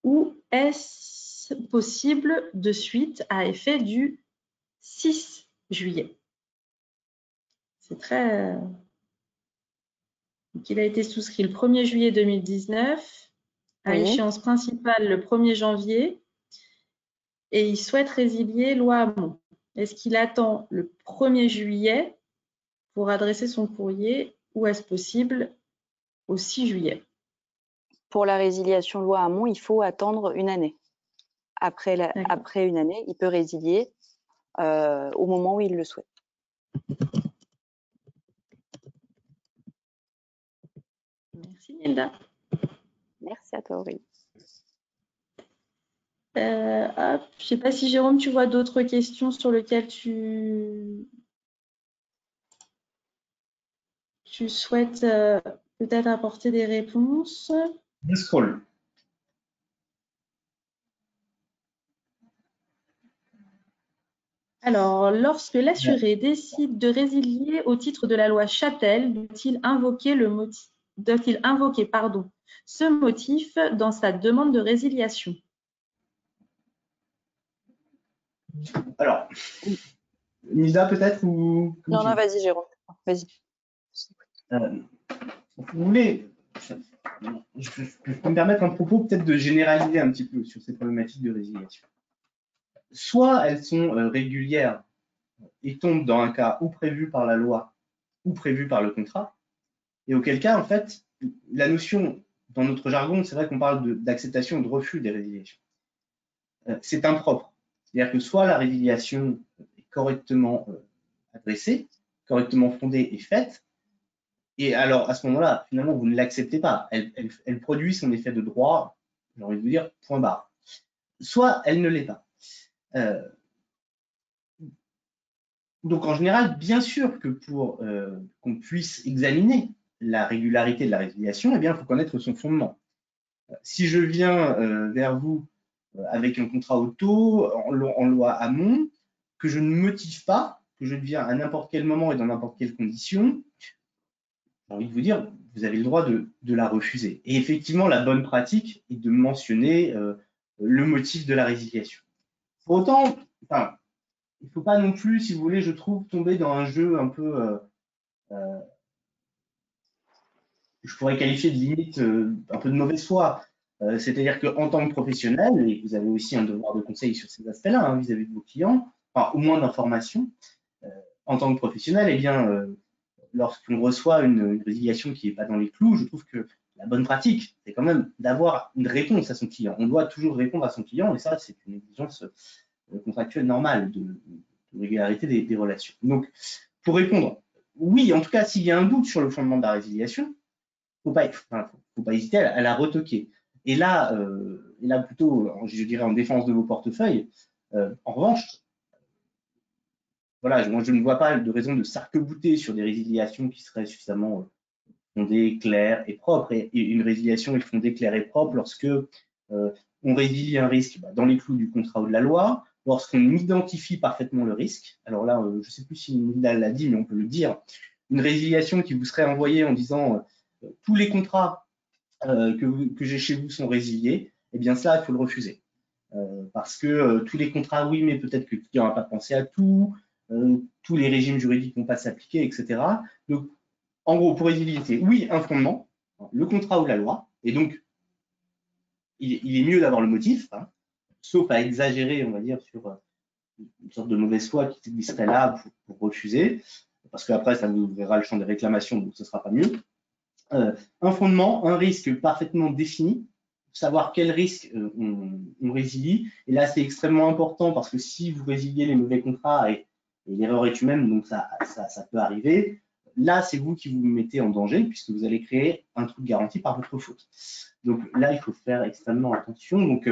ou est-ce possible de suite à effet du 6 juillet? C'est très... Donc, il a été souscrit le 1er juillet 2019 à échéance principale le 1er janvier et il souhaite résilier loi Hamon. Est-ce qu'il attend le 1er juillet pour adresser son courrier ou est-ce possible au 6 juillet? Pour la résiliation loi Hamon, il faut attendre une année. Après une année, il peut résilier au moment où il le souhaite. Merci Nilda. Merci à toi Aurélie. Je ne sais pas si Jérôme, tu vois d'autres questions sur lesquelles tu souhaites peut-être apporter des réponses. Je scroll. Alors, lorsque l'assuré décide de résilier au titre de la loi Châtel, doit-il invoquer ce motif dans sa demande de résiliation? Alors, Nida peut-être ou Non, non, vas-y, Jérôme. Vas-y. vous voulez, je peux me permettre un propos peut-être de généraliser un petit peu sur ces problématiques de résiliation. Soit elles sont régulières et tombent dans un cas ou prévu par la loi ou prévu par le contrat, et auquel cas, en fait, la notion, dans notre jargon, c'est vrai qu'on parle d'acceptation ou de refus des résiliations. C'est impropre. C'est-à-dire que soit la résiliation est correctement adressée, correctement fondée et faite, et alors à ce moment-là, finalement, vous ne l'acceptez pas. Elle produit son effet de droit, j'ai envie de vous dire, point barre. Soit elle ne l'est pas. Donc en général, bien sûr que pour qu'on puisse examiner la régularité de la résiliation, eh bien, il faut connaître son fondement. Si je viens vers vous avec un contrat auto en loi Hamon, que je ne motive pas, que je viens à n'importe quel moment et dans n'importe quelle condition, j'ai envie de vous dire, vous avez le droit de la refuser. Et effectivement, la bonne pratique est de mentionner le motif de la résiliation. Pour autant, enfin, il ne faut pas non plus, si vous voulez, je trouve, tomber dans un jeu un peu, je pourrais qualifier de limite un peu de mauvaise foi. C'est-à-dire qu'en tant que professionnel, et vous avez aussi un devoir de conseil sur ces aspects-là hein, vis-à-vis de vos clients, enfin, au moins d'information, en tant que professionnel, eh bien, lorsqu'on reçoit une résiliation qui n'est pas dans les clous, je trouve que la bonne pratique, c'est quand même d'avoir une réponse à son client. On doit toujours répondre à son client, et ça, c'est une exigence contractuelle normale de régularité des relations. Donc, pour répondre, oui, en tout cas, s'il y a un doute sur le fondement de la résiliation, faut pas hésiter à la retoquer. Et là plutôt, je dirais en défense de vos portefeuilles, en revanche, voilà, moi je ne vois pas de raison de s'arc-bouter sur des résiliations qui seraient suffisamment fondées, claires et propres. Et une résiliation est fondée, claire et propre lorsque on résilie un risque dans les clous du contrat ou de la loi, lorsqu'on identifie parfaitement le risque. Alors là, je ne sais plus si Nida l'a dit, mais on peut le dire. Une résiliation qui vous serait envoyée en disant tous les contrats que j'ai chez vous sont résiliés, eh bien ça, il faut le refuser. Parce que tous les contrats, oui, mais peut-être que le client n'a pas pensé à tout, tous les régimes juridiques vont pas s'appliquer, etc. Donc, en gros, pour résilier, oui, un fondement, le contrat ou la loi, et donc, il est mieux d'avoir le motif, hein, sauf à exagérer, on va dire, sur une sorte de mauvaise foi qui serait là pour refuser, parce qu'après, ça nous ouvrira le champ des réclamations, donc ce ne sera pas mieux. Un fondement, un risque parfaitement défini, savoir quel risque on résilie. Et là, c'est extrêmement important parce que si vous résiliez les mauvais contrats, et l'erreur est humaine, donc ça peut arriver, là, c'est vous qui vous mettez en danger puisque vous allez créer un trou de garantie par votre faute. Donc là, il faut faire extrêmement attention. Donc,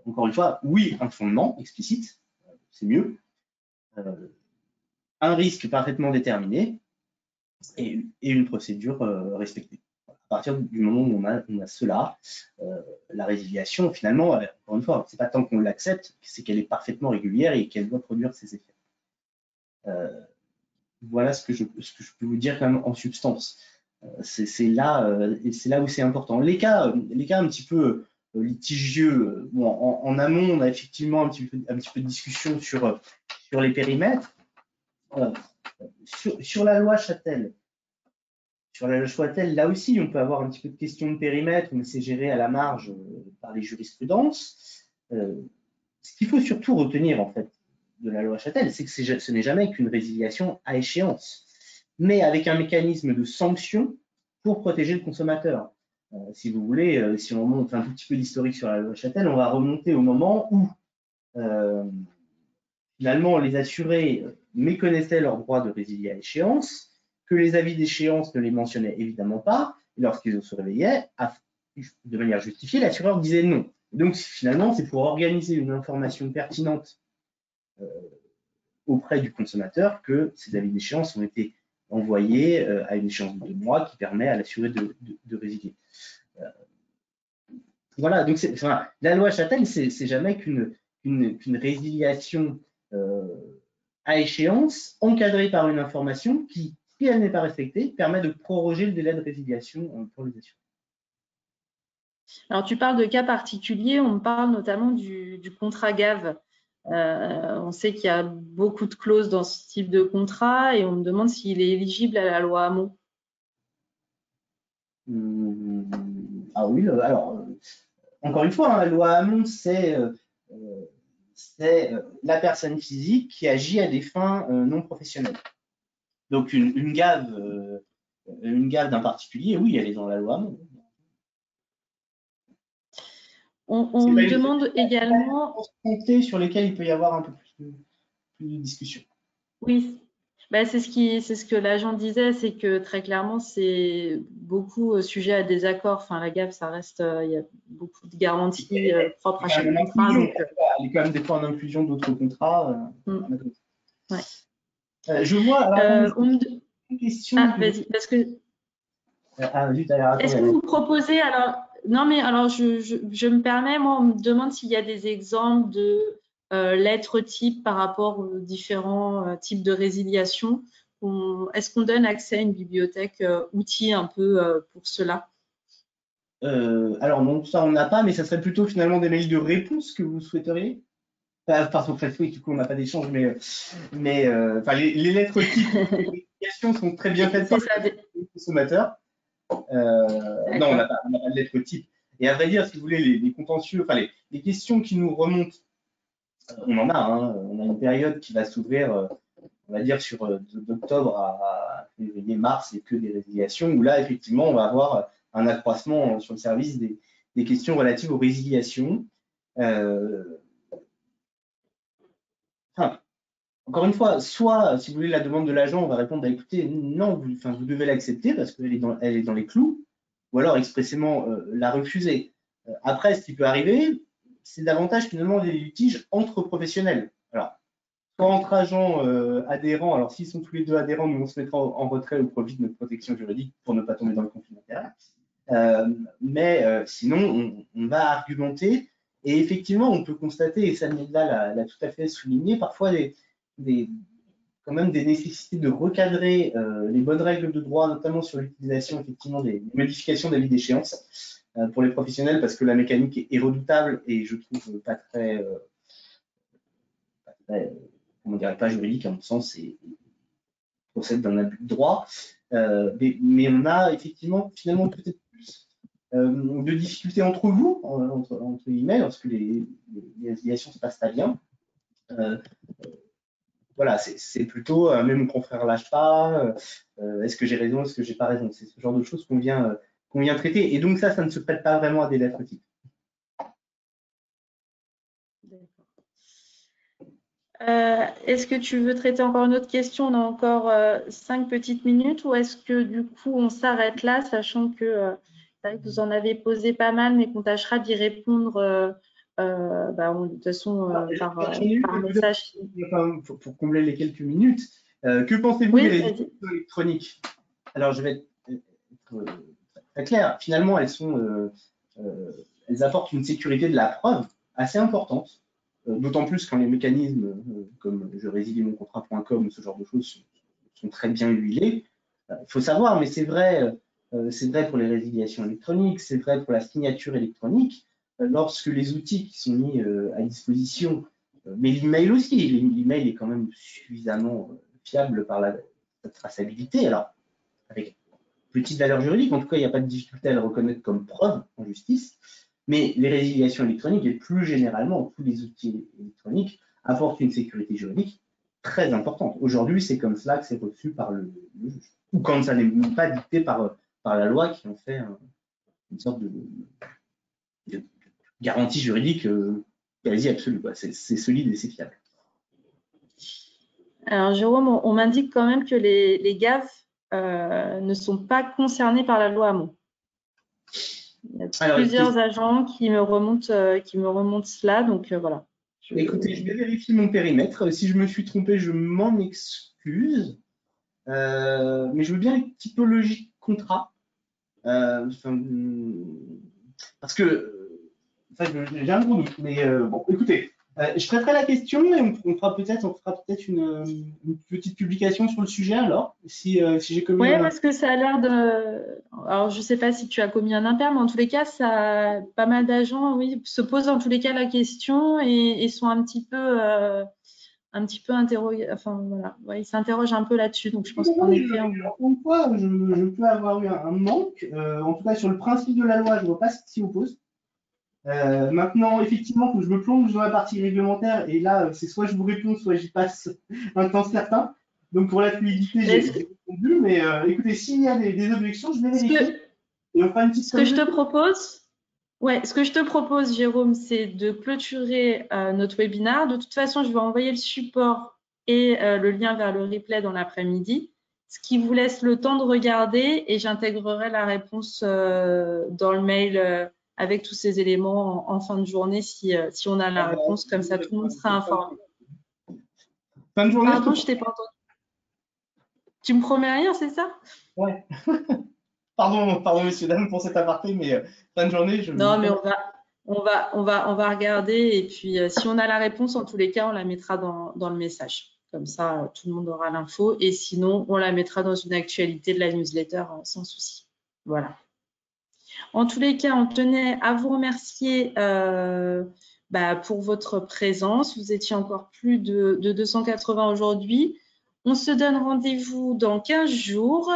encore une fois, oui, un fondement explicite, c'est mieux. Un risque parfaitement déterminé et une procédure respectée. À partir du moment où on a cela, la résiliation, finalement, encore une fois, c'est pas tant qu'on l'accepte, c'est qu'elle est parfaitement régulière et qu'elle doit produire ses effets. Voilà ce que je peux vous dire quand même en substance. C'est là où c'est important. Les cas un petit peu litigieux, bon, en amont, on a effectivement un petit peu de discussion sur les périmètres. Sur la loi Châtel, là aussi, on peut avoir un petit peu de questions de périmètre, mais c'est géré à la marge par les jurisprudences. Ce qu'il faut surtout retenir, en fait, de la loi Châtel, c'est que ce n'est jamais qu'une résiliation à échéance, mais avec un mécanisme de sanction pour protéger le consommateur. Si vous voulez, si on remonte un tout petit peu d'historique sur la loi Châtel, on va remonter au moment où finalement les assurés méconnaissaient leur droit de résilier à échéance, que les avis d'échéance ne les mentionnaient évidemment pas, et lorsqu'ils se réveillaient, de manière justifiée, l'assureur disait non. Donc finalement, c'est pour organiser une information pertinente auprès du consommateur que ces avis d'échéance ont été envoyés à une échéance de 2 mois qui permet à l'assuré de résilier. Voilà, donc la loi Châtel, c'est jamais qu'une résiliation à échéance, encadrée par une information qui, si elle n'est pas respectée, permet de proroger le délai de résiliation pour les assurés. Alors, tu parles de cas particuliers, on parle notamment du contrat GAV. On sait qu'il y a beaucoup de clauses dans ce type de contrat et on me demande s'il est éligible à la loi Hamon. Ah oui, alors, encore une fois, hein, la loi Hamon, c'est la personne physique qui agit à des fins non professionnelles. Donc, une gave d'un particulier, oui, elle est dans la loi Hamon. On me demande également… sur lesquels il peut y avoir un peu plus de discussion. Oui, bah, c'est ce que l'agent disait, c'est que très clairement, c'est beaucoup sujet à désaccord. Enfin, la GAV, ça reste, il y a beaucoup de garanties propres à chaque contrat. Donc, il y a quand même des fois en inclusion d'autres contrats. Ouais. Je vois, alors, une question. Ah, vas-y, parce que… Est-ce que vous proposez, alors… Non, mais alors, je me permets, moi, on me demande s'il y a des exemples de lettres types par rapport aux différents types de résiliation. Est-ce qu'on donne accès à une bibliothèque outils un peu pour cela? Alors non, ça on n'a pas, mais ça serait plutôt finalement des mails de réponse que vous souhaiteriez. Parce qu'en fait, oui, du coup, on n'a pas d'échange, mais les lettres types de résiliation sont très bien faites par les consommateurs. Non, on n'a pas de lettres type. Et à vrai dire, si vous voulez, les contentieux, enfin les questions qui nous remontent, on en a, hein, on a une période qui va s'ouvrir, on va dire, d'octobre à février, mars, et que des résiliations, où là, effectivement, on va avoir un accroissement sur le service des questions relatives aux résiliations. Encore une fois, soit, si vous voulez, la demande de l'agent, on va répondre, bah, écoutez, non, vous devez l'accepter parce qu'elle est dans les clous, ou alors expressément la refuser. Après, ce qui peut arriver, c'est davantage finalement des litiges entre professionnels. Alors, quand entre agents adhérents, alors s'ils sont tous les deux adhérents, nous on se mettra en retrait au profit de notre protection juridique pour ne pas tomber dans le conflit d'intérêts. Sinon, on va argumenter. Et effectivement, on peut constater, et Samira l'a tout à fait souligné, parfois quand même des nécessités de recadrer les bonnes règles de droit, notamment sur l'utilisation effectivement des modifications d'avis d'échéance pour les professionnels, parce que la mécanique est redoutable et je trouve pas très comment dire, pas juridique à mon sens, et procède d'un abus de droit. Mais on a effectivement finalement peut-être plus de difficultés entre vous, entre guillemets, lorsque les résiliations se passent pas bien. Voilà, c'est plutôt, mais mon confrère lâche pas, est-ce que j'ai raison, est-ce que j'ai pas raison? C'est ce genre de choses qu'on vient traiter. Et donc ça ne se prête pas vraiment à des lettres types. Est-ce que tu veux traiter encore une autre question? On a encore 5 petites minutes, ou est-ce que du coup on s'arrête là, sachant que vous en avez posé pas mal, mais qu'on tâchera d'y répondre de toute façon par message. Pour combler les quelques minutes, que pensez-vous des résiliations électroniques? Alors je vais être très clair. Finalement, elles apportent une sécurité de la preuve assez importante. D'autant plus quand les mécanismes comme je résilie mon contrat.com ou ce genre de choses sont très bien huilés. Il faut savoir, mais c'est vrai pour les résiliations électroniques, c'est vrai pour la signature électronique. Lorsque les outils qui sont mis à disposition, mais l'email aussi, l'email est quand même suffisamment fiable par la traçabilité. Alors, avec petite valeur juridique, en tout cas, il n'y a pas de difficulté à le reconnaître comme preuve en justice. Mais les résiliations électroniques et plus généralement tous les outils électroniques apportent une sécurité juridique très importante. Aujourd'hui, c'est comme cela que c'est reçu par le juge. Ou quand ça n'est pas dicté par la loi qui en fait une sorte de garantie juridique quasi absolue. C'est solide et c'est fiable. Alors Jérôme, on m'indique quand même que les GAV ne sont pas concernés par la loi Hamon. Il y a plusieurs agents qui me remontent cela, donc voilà. Écoutez, je vais vérifier mon périmètre. Si je me suis trompé, je m'en excuse. Mais je veux bien les typologies de contrats. Parce que j'ai un gros doute. Mais bon, écoutez, Je traiterai la question et on fera peut-être une petite publication sur le sujet alors, si j'ai commis Oui, un parce que ça a l'air de... Alors, je ne sais pas si tu as commis un impair, mais en tous les cas, ça, pas mal d'agents, oui, se posent en tous les cas la question et sont un petit peu interrogés. Enfin, voilà, ouais, ils s'interrogent un peu là-dessus. Donc, je pense qu'en effet, Encore une fois, je peux avoir eu un manque. En tout cas, sur le principe de la loi, je ne vois pas ce qui s'y oppose. Maintenant, effectivement, faut que je me plonge dans la partie réglementaire et là, c'est soit je vous réponds, soit j'y passe un temps certain. Donc, pour la fluidité, j'ai répondu. Mais écoutez, s'il y a des objections, je vais vérifier et on fera une petite ce que je te communication. propose, ouais, ce que je te propose, Jérôme, c'est de clôturer notre webinaire. De toute façon, je vais envoyer le support et le lien vers le replay dans l'après-midi, ce qui vous laisse le temps de regarder et j'intégrerai la réponse dans le mail avec tous ces éléments en fin de journée si on a la réponse. Comme ça, tout le monde sera informé. Fin de journée, Pardon, je t'ai pas entendu. Tu me promets rien, c'est ça? Ouais. Pardon, messieurs, dames, pour cet aparté, mais fin de journée, je Non, vous mais promets. on va regarder et puis si on a la réponse, en tous les cas, on la mettra dans le message. Comme ça, tout le monde aura l'info et sinon, on la mettra dans une actualité de la newsletter sans souci. Voilà. En tous les cas, on tenait à vous remercier pour votre présence. Vous étiez encore plus de 280 aujourd'hui. On se donne rendez-vous dans 15 jours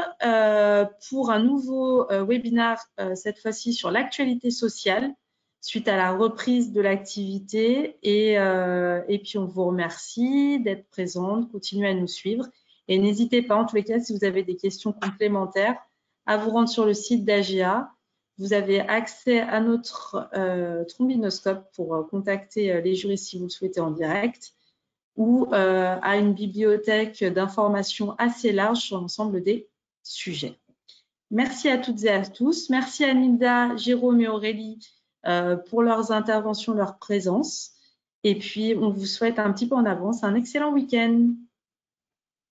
pour un nouveau webinaire, cette fois-ci sur l'actualité sociale, suite à la reprise de l'activité. Et puis, on vous remercie d'être présente, continuez à nous suivre. Et n'hésitez pas, en tous les cas, si vous avez des questions complémentaires, à vous rendre sur le site d'AGA. Vous avez accès à notre trombinoscope pour contacter les juristes si vous le souhaitez en direct ou à une bibliothèque d'informations assez large sur l'ensemble des sujets. Merci à toutes et à tous. Merci à Nilda, Jérôme et Aurélie pour leurs interventions, leur présence. Et puis, on vous souhaite un petit peu en avance un excellent week-end.